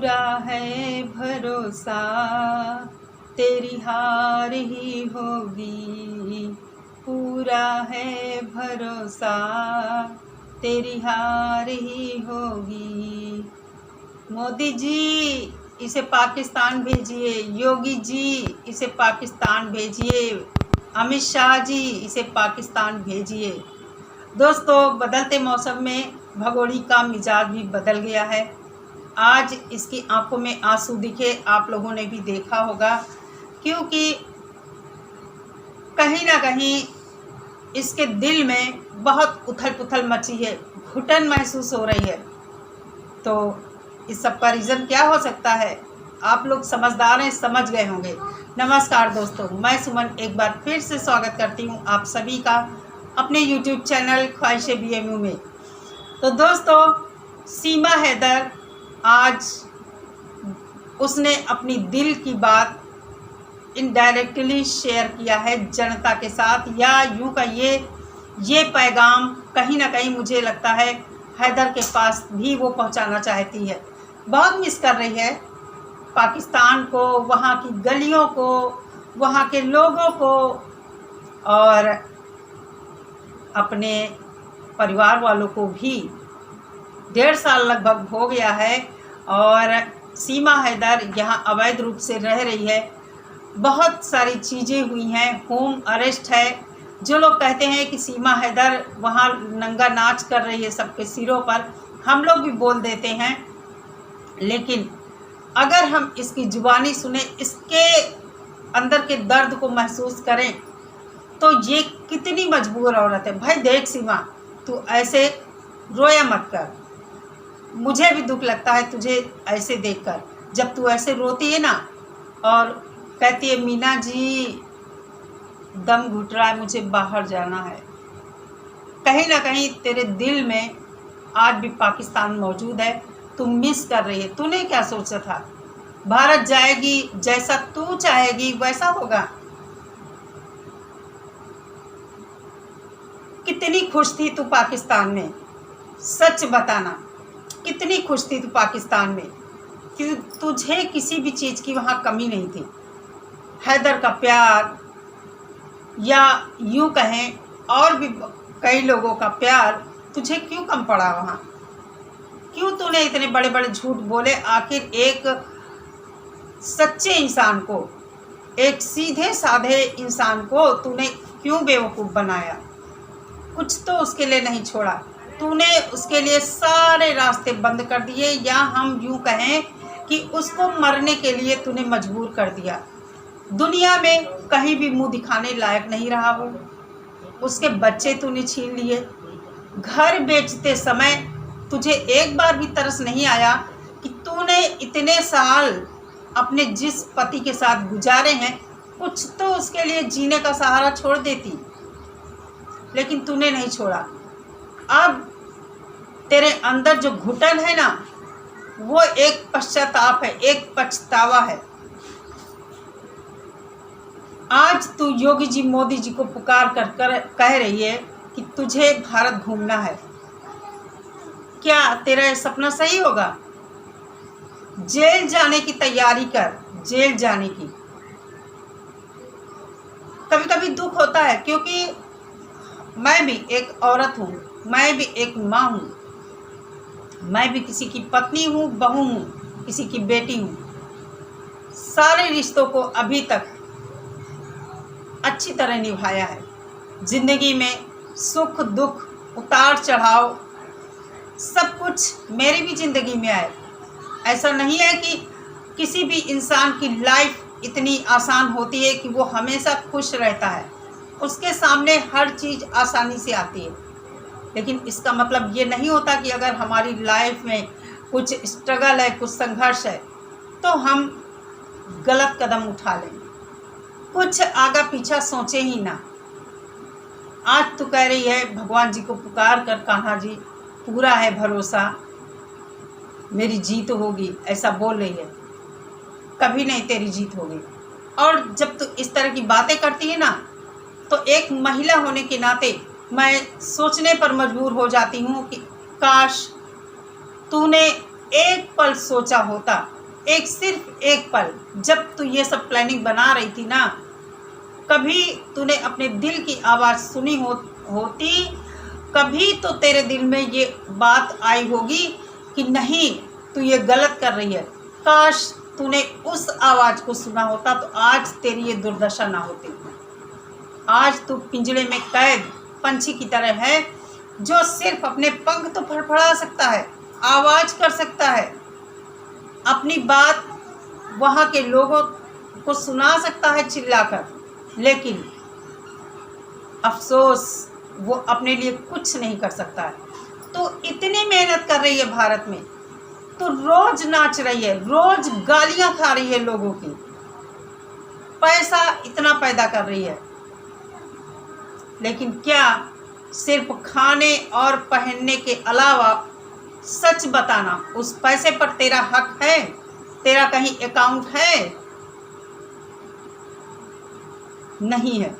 पूरा है भरोसा तेरी हार ही होगी। पूरा है भरोसा तेरी हार ही होगी। मोदी जी इसे पाकिस्तान भेजिए, योगी जी इसे पाकिस्तान भेजिए, अमित शाह जी इसे पाकिस्तान भेजिए। दोस्तों, बदलते मौसम में भगोड़ी का मिजाज भी बदल गया है। आज इसकी आंखों में आंसू दिखे, आप लोगों ने भी देखा होगा, क्योंकि कहीं ना कहीं इसके दिल में बहुत उथल पुथल मची है, घुटन महसूस हो रही है। तो इस सब का रीज़न क्या हो सकता है? आप लोग समझदार हैं, समझ गए होंगे। नमस्कार दोस्तों, मैं सुमन एक बार फिर से स्वागत करती हूँ आप सभी का अपने YouTube चैनल ख्वाहिशे BMU में। तो दोस्तों, सीमा हैदर आज उसने अपनी दिल की बात इनडायरेक्टली शेयर किया है जनता के साथ, या यूँ कहिए ये पैगाम कहीं ना कहीं मुझे लगता है हैदर के पास भी वो पहुंचाना चाहती है। बहुत मिस कर रही है पाकिस्तान को, वहाँ की गलियों को, वहाँ के लोगों को, और अपने परिवार वालों को भी। 1.5 साल लगभग हो गया है और सीमा हैदर यहाँ अवैध रूप से रह रही है। बहुत सारी चीज़ें हुई हैं, होम अरेस्ट है। जो लोग कहते हैं कि सीमा हैदर वहाँ नंगा नाच कर रही है सबके सिरों पर, हम लोग भी बोल देते हैं, लेकिन अगर हम इसकी जुबानी सुने, इसके अंदर के दर्द को महसूस करें, तो ये कितनी मजबूर औरत है। भाई देख सीमा, तू ऐसे रोया मत कर। मुझे भी दुख लगता है तुझे ऐसे देखकर, जब तू ऐसे रोती है ना और कहती है मीना जी दम घुट रहा है, मुझे बाहर जाना है। कहीं ना कहीं तेरे दिल में आज भी पाकिस्तान मौजूद है, तू मिस कर रही है। तूने क्या सोचा था भारत जाएगी, जैसा तू चाहेगी वैसा होगा? कितनी खुश थी तू पाकिस्तान में, सच बताना, कितनी खुश थी तू पाकिस्तान में कि तुझे किसी भी चीज़ की वहाँ कमी नहीं थी। हैदर का प्यार, या यूँ कहें और भी कई लोगों का प्यार तुझे क्यों कम पड़ा वहाँ? क्यों तूने इतने बड़े बड़े झूठ बोले? आखिर एक सच्चे इंसान को, एक सीधे साधे इंसान को तूने क्यों बेवकूफ़ बनाया? कुछ तो उसके लिए नहीं छोड़ा। तूने उसके लिए सारे रास्ते बंद कर दिए, या हम यूँ कहें कि उसको मरने के लिए तूने मजबूर कर दिया। दुनिया में कहीं भी मुंह दिखाने लायक नहीं रहा वो। उसके बच्चे तूने छीन लिए। घर बेचते समय तुझे एक बार भी तरस नहीं आया कि तूने इतने साल अपने जिस पति के साथ गुजारे हैं, कुछ तो उसके लिए जीने का सहारा छोड़ देती, लेकिन तूने नहीं छोड़ा। अब तेरे अंदर जो घुटन है ना, वो एक पश्चाताप है, एक पछतावा है। आज तू योगी जी, मोदी जी को पुकार कर कह रही है कि तुझे भारत घूमना है। क्या तेरा ये सपना सही होगा? जेल जाने की तैयारी कर, जेल जाने की। कभी कभी दुख होता है, क्योंकि मैं भी एक औरत हूँ, मैं भी एक माँ हूँ, मैं भी किसी की पत्नी हूँ, बहू हूँ, किसी की बेटी हूँ। सारे रिश्तों को अभी तक अच्छी तरह निभाया है। ज़िंदगी में सुख दुख, उतार चढ़ाव, सब कुछ मेरी भी ज़िंदगी में आए। ऐसा नहीं है कि किसी भी इंसान की लाइफ इतनी आसान होती है कि वो हमेशा खुश रहता है। उसके सामने हर चीज़ आसानी से आती है, लेकिन इसका मतलब ये नहीं होता कि अगर हमारी लाइफ में कुछ स्ट्रगल है, कुछ संघर्ष है, तो हम गलत कदम उठा लें, कुछ आगा पीछा सोचे ही ना। आज तो कह रही है भगवान जी को पुकार कर, कान्हा जी पूरा है भरोसा मेरी जीत होगी, ऐसा बोल रही है। कभी नहीं तेरी जीत होगी। और जब तू इस तरह की बातें करती है ना, तो एक महिला होने के नाते मैं सोचने पर मजबूर हो जाती हूँ कि काश तूने एक पल सोचा होता, एक सिर्फ एक पल, जब तू ये सब प्लानिंग बना रही थी ना, कभी तूने अपने दिल की आवाज़ सुनी होती, कभी तो तेरे दिल में ये बात आई होगी कि नहीं, तू ये गलत कर रही है। काश तूने उस आवाज़ को सुना होता तो आज तेरी ये दुर्दशा ना होती। आज तू पिंजरे में कैद पंछी की तरह है, जो सिर्फ अपने पंख तो फड़फड़ा सकता है, आवाज़ कर सकता है, अपनी बात वहाँ के लोगों को सुना सकता है चिल्लाकर, लेकिन अफसोस वो अपने लिए कुछ नहीं कर सकता है। तो इतनी मेहनत कर रही है भारत में, तो रोज नाच रही है, रोज गालियां खा रही है लोगों की, पैसा इतना पैदा कर रही है, लेकिन क्या सिर्फ खाने और पहनने के अलावा सच बताना, उस पैसे पर तेरा हक है? तेरा कहीं अकाउंट है? नहीं है।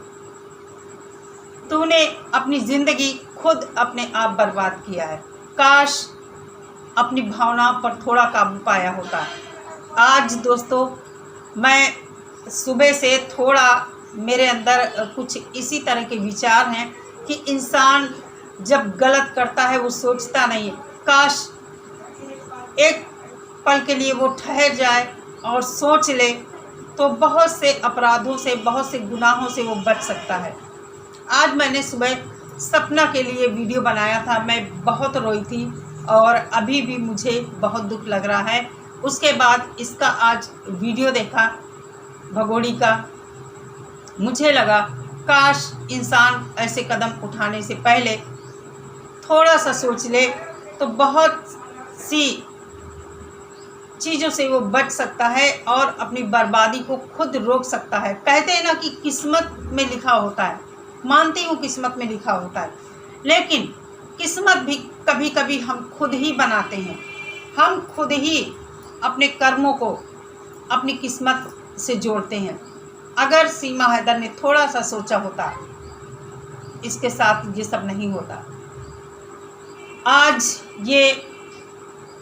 तूने अपनी ज़िंदगी खुद अपने आप बर्बाद किया है। काश अपनी भावना पर थोड़ा काबू पाया होता। आज दोस्तों, मैं सुबह से थोड़ा मेरे अंदर कुछ इसी तरह के विचार हैं कि इंसान जब गलत करता है वो सोचता नहीं है। काश एक पल के लिए वो ठहर जाए और सोच ले, तो बहुत से अपराधों से, बहुत से गुनाहों से वो बच सकता है। आज मैंने सुबह सपना के लिए वीडियो बनाया था, मैं बहुत रोई थी और अभी भी मुझे बहुत दुख लग रहा है। उसके बाद इसका आज वीडियो देखा भगोड़ी का, मुझे लगा काश इंसान ऐसे कदम उठाने से पहले थोड़ा सा सोच ले तो बहुत सी चीज़ों से वो बच सकता है और अपनी बर्बादी को खुद रोक सकता है। कहते हैं ना कि किस्मत में लिखा होता है, मानती हूँ किस्मत में लिखा होता है, लेकिन किस्मत भी कभी कभी हम खुद ही बनाते हैं। हम खुद ही अपने कर्मों को अपनी किस्मत से जोड़ते हैं। अगर सीमा हैदर ने थोड़ा सा सोचा होता, इसके साथ ये सब नहीं होता। आज ये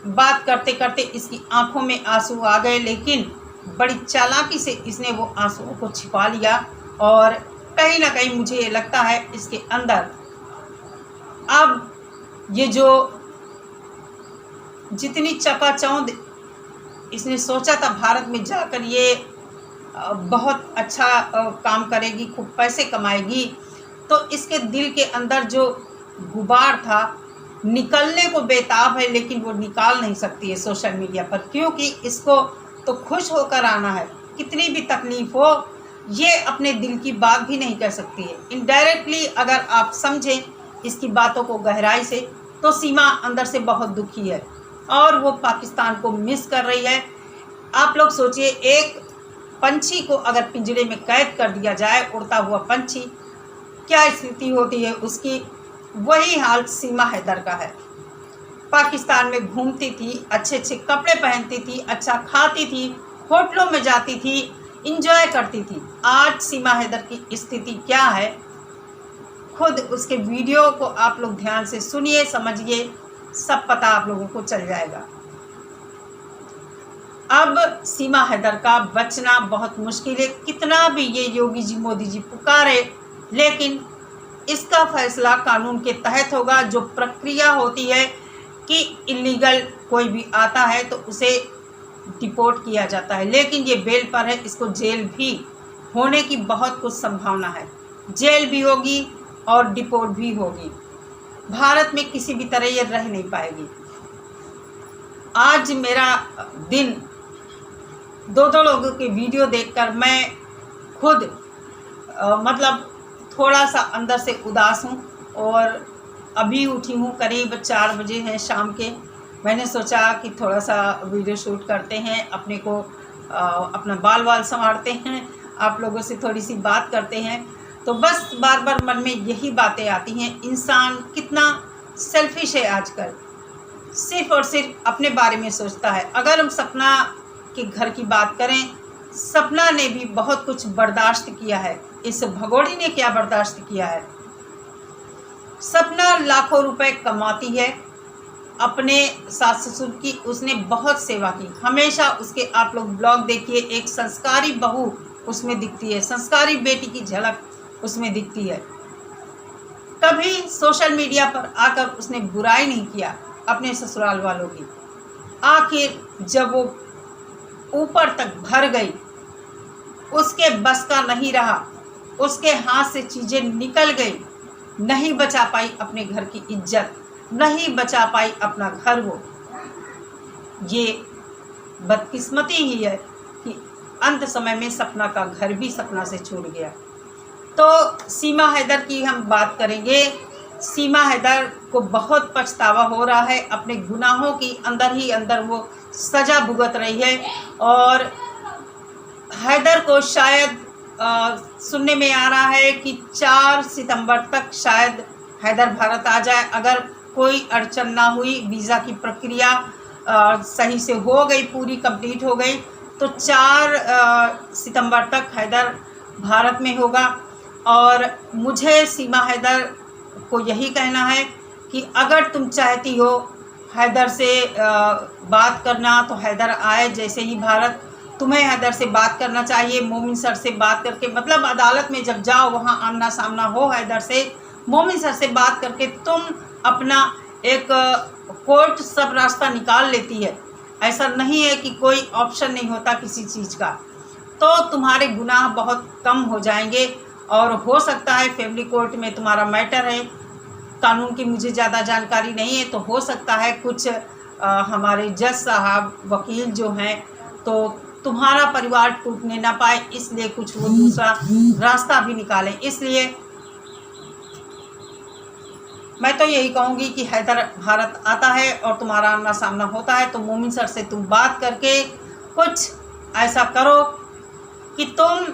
बात करते करते इसकी आंखों में आंसू आ गए, लेकिन बड़ी चालाकी से इसने वो आंसुओं को छिपा लिया और कहीं ना कहीं मुझे ये लगता है इसके अंदर अब ये जो जितनी चकाचौंध इसने सोचा था भारत में जाकर ये बहुत अच्छा काम करेगी, खूब पैसे कमाएगी, तो इसके दिल के अंदर जो गुबार था निकलने को बेताब है, लेकिन वो निकाल नहीं सकती है सोशल मीडिया पर, क्योंकि इसको तो खुश होकर आना है। कितनी भी तकलीफ़ हो, ये अपने दिल की बात भी नहीं कह सकती है। इनडायरेक्टली अगर आप समझें इसकी बातों को गहराई से, तो सीमा अंदर से बहुत दुखी है और वो पाकिस्तान को मिस कर रही है। आप लोग सोचिए, एक पंछी को अगर पिंजरे में कैद कर दिया जाए, उड़ता हुआ पंछी, क्या स्थिति होती है उसकी? वही हाल सीमा हैदर का है। पाकिस्तान में घूमती थी, अच्छे अच्छे कपड़े पहनती थी, अच्छा खाती थी, होटलों में जाती थी, इंजॉय करती थी। आज सीमा हैदर की स्थिति क्या है, खुद उसके वीडियो को आप लोग ध्यान से सुनिए, समझिए, सब पता आप लोगों को चल जाएगा। अब सीमा हैदर का बचना बहुत मुश्किल है। कितना भी ये योगी जी, मोदी जी पुकारे, लेकिन इसका फैसला कानून के तहत होगा। जो प्रक्रिया होती है कि इलीगल कोई भी आता है तो उसे डिपोर्ट किया जाता है, लेकिन ये बेल पर है, इसको जेल भी होने की बहुत कुछ संभावना है। जेल भी होगी और डिपोर्ट भी होगी। भारत में किसी भी तरह ये रह नहीं पाएगी। आज मेरा दिन दो लोगों के वीडियो देखकर मैं खुद मतलब थोड़ा सा अंदर से उदास हूँ और अभी उठी हूँ, करीब 4 बजे हैं शाम के। मैंने सोचा कि थोड़ा सा वीडियो शूट करते हैं, अपने को अपना बाल संवारते हैं, आप लोगों से थोड़ी सी बात करते हैं। तो बस बार बार मन में यही बातें आती हैं, इंसान कितना सेल्फिश है आजकल, सिर्फ़ और सिर्फ अपने बारे में सोचता है। अगर हम सपना के घर की बात करें, सपना ने भी बहुत कुछ बर्दाश्त किया है, इस भगोड़ी ने क्या बर्दाश्त किया है। सपना लाखों रुपए कमाती है, अपने सास ससुर की उसने बहुत सेवा की। हमेशा उसके आप लोग ब्लॉग देखिए, एक संस्कारी बहू उसमें दिखती है, संस्कारी बेटी की झलक उसमें दिखती है। कभी सोशल मीडिया पर आकर उसने बुराई नहीं किया अपने ससुराल वालों की। आखिर जब वो ऊपर तक भर गई, उसके बस का नहीं रहा, उसके हाथ से चीज़ें निकल गई, नहीं बचा पाई अपने घर की इज्जत, नहीं बचा पाई अपना घर। वो ये बदकिस्मती ही है कि अंत समय में सपना का घर भी सपना से छूट गया। तो सीमा हैदर की हम बात करेंगे। सीमा हैदर को बहुत पछतावा हो रहा है, अपने गुनाहों की अंदर ही अंदर वो सज़ा भुगत रही है। और हैदर को शायद सुनने में आ रहा है कि 4 सितंबर तक शायद हैदर भारत आ जाए। अगर कोई अड़चन ना हुई, वीज़ा की प्रक्रिया सही से हो गई, पूरी कंप्लीट हो गई, तो 4 सितंबर तक हैदर भारत में होगा। और मुझे सीमा हैदर को यही कहना है कि अगर तुम चाहती हो हैदर से बात करना, तो हैदर आए जैसे ही भारत। तुम्हें हैदर से बात करना चाहिए, मोमिन सर से बात करके, मतलब अदालत में जब जाओ वहाँ आमना सामना हो हैदर से, मोमिन सर से बात करके तुम अपना एक कोर्ट सब रास्ता निकाल लेती है। ऐसा नहीं है कि कोई ऑप्शन नहीं होता किसी चीज़ का। तो तुम्हारे गुनाह बहुत कम हो जाएंगे। और हो सकता है फैमिली कोर्ट में तुम्हारा मैटर है, कानून की मुझे ज़्यादा जानकारी नहीं है, तो हो सकता है कुछ हमारे जज साहब वकील जो हैं, तो तुम्हारा परिवार टूटने ना पाए, इसलिए कुछ वो दूसरा रास्ता भी निकालें। इसलिए मैं तो यही कहूँगी कि हैदर भारत आता है और तुम्हारा आमना सामना होता है, तो मोमिन सर से तुम बात करके कुछ ऐसा करो कि तुम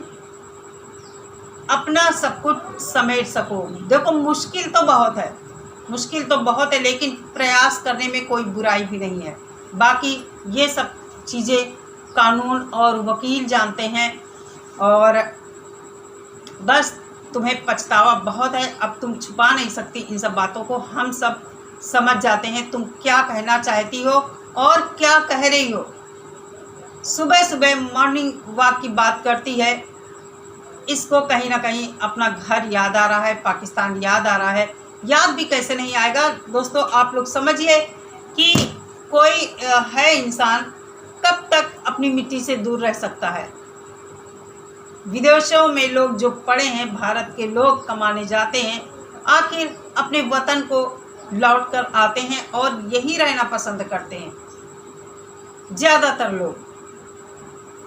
अपना सब कुछ समेट सको। देखो मुश्किल तो बहुत है, लेकिन प्रयास करने में कोई बुराई भी नहीं है। बाकी ये सब चीज़ें कानून और वकील जानते हैं। और बस तुम्हें पछतावा बहुत है, अब तुम छुपा नहीं सकती इन सब बातों को, हम सब समझ जाते हैं तुम क्या कहना चाहती हो और क्या कह रही हो। सुबह सुबह मॉर्निंग वॉक की बात करती है, इसको कहीं ना कहीं अपना घर याद आ रहा है, पाकिस्तान याद आ रहा है। याद भी कैसे नहीं आएगा दोस्तों, आप लोग समझिए कि कोई है इंसान कब तक अपनी मिट्टी से दूर रह सकता है। विदेशों में लोग जो पड़े हैं, भारत के लोग कमाने जाते हैं, आखिर अपने वतन को लौट कर आते हैं और यही रहना पसंद करते हैं ज़्यादातर लोग।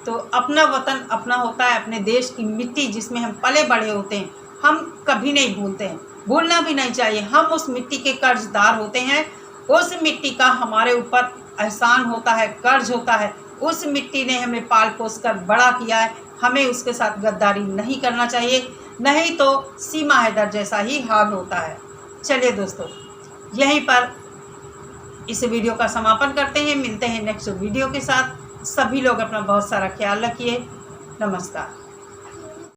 तो अपना वतन अपना होता है, अपने देश की मिट्टी जिसमें हम पले बड़े होते हैं, हम कभी नहीं भूलते हैं, भूलना भी नहीं चाहिए। हम उस मिट्टी के कर्जदार होते हैं, उस मिट्टी का हमारे ऊपर एहसान होता है, कर्ज होता है। उस मिट्टी ने हमें पाल पोस कर बड़ा किया है, हमें उसके साथ गद्दारी नहीं करना चाहिए, नहीं तो सीमा हैदर जैसा ही हाल होता है। चलिए दोस्तों, यहीं पर इस वीडियो का समापन करते हैं, मिलते हैं नेक्स्ट वीडियो के साथ। सभी लोग अपना बहुत सारा ख्याल रखिए। नमस्कार।